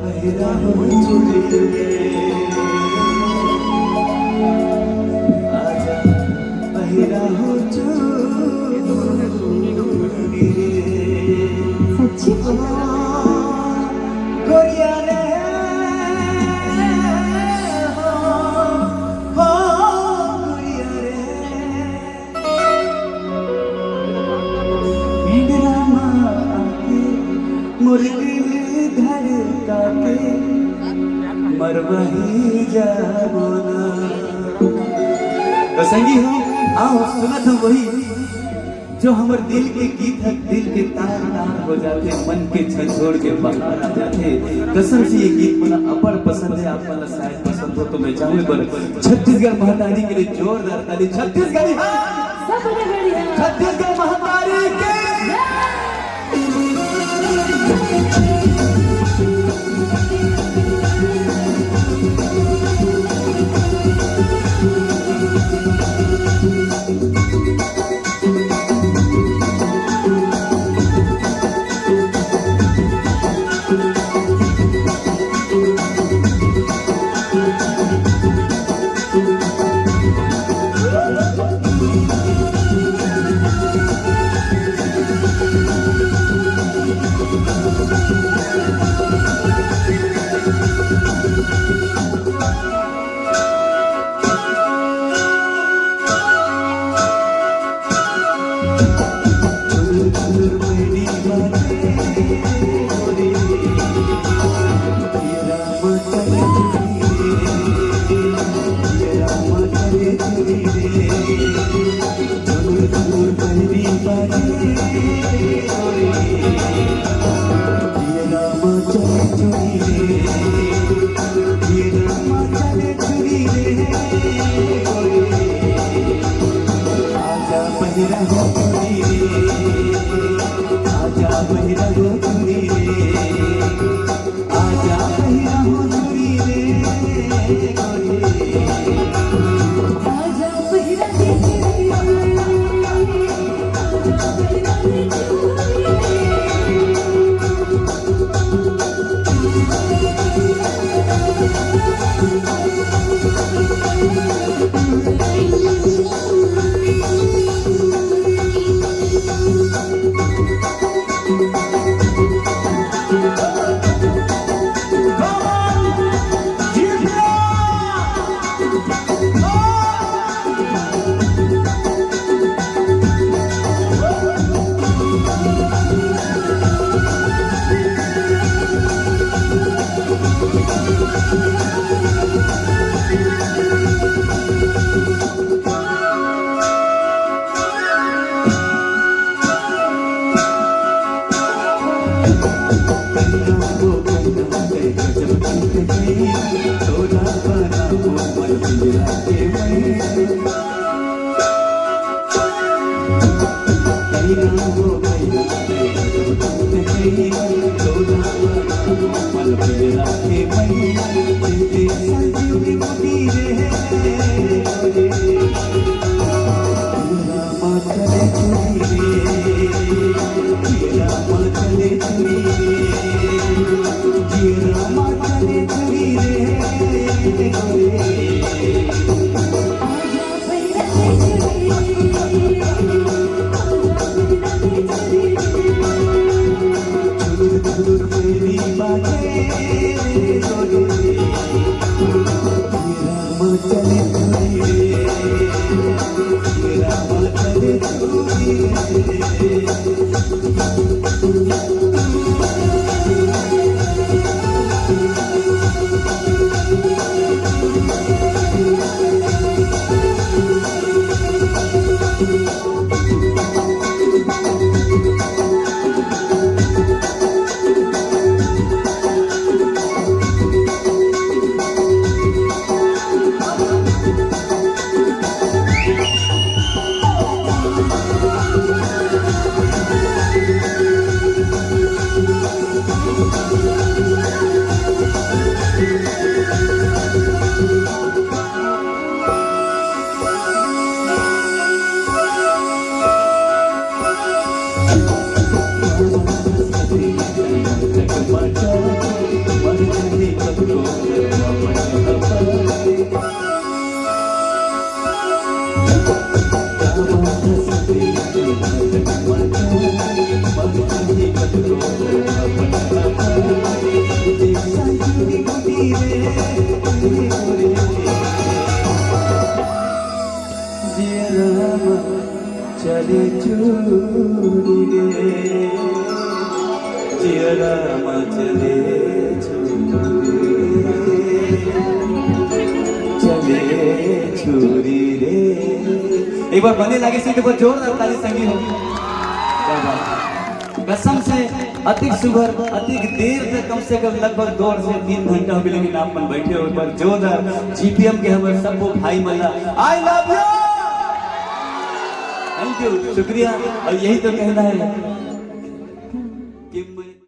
पहिरा हो चुड़ी रे आजा पहिरा हो चुड़ी रे सच्ची गोरिया रे हो गोरिया रे इंदिरा माँ आके मुर्गी धड़का के मरवही जाबो ना। तो संगी हो आओ सुनत हम वही जो हमर दिल के गीत है, दिल के तार तार हो जाते, मन के झंझोड़ के बाहर आ जाते। कसम से ये गीत मला अपर पसंद है, आप मला शायद पसंद हो तो मैं चाहूँ पर छत्तीसगढ़ महातारी के लिए जोरदार ताली। छत्तीसगढ़ी छत्तीसगढ़ महातारी के रामा चले छुरी रे। एक बार बने लागे से पर जोरदार ताली संगी होगी। कसम से अधिक सुबह अधिक देर तक कम से कम लगभग 2 से 3 घंटा हो गए, लेकिन आप मन बैठे हो। एक बार जोरदार जीपीएम के हमारे सबको भाई Malla I love you, thank you, शुक्रिया। और यही तो कहना है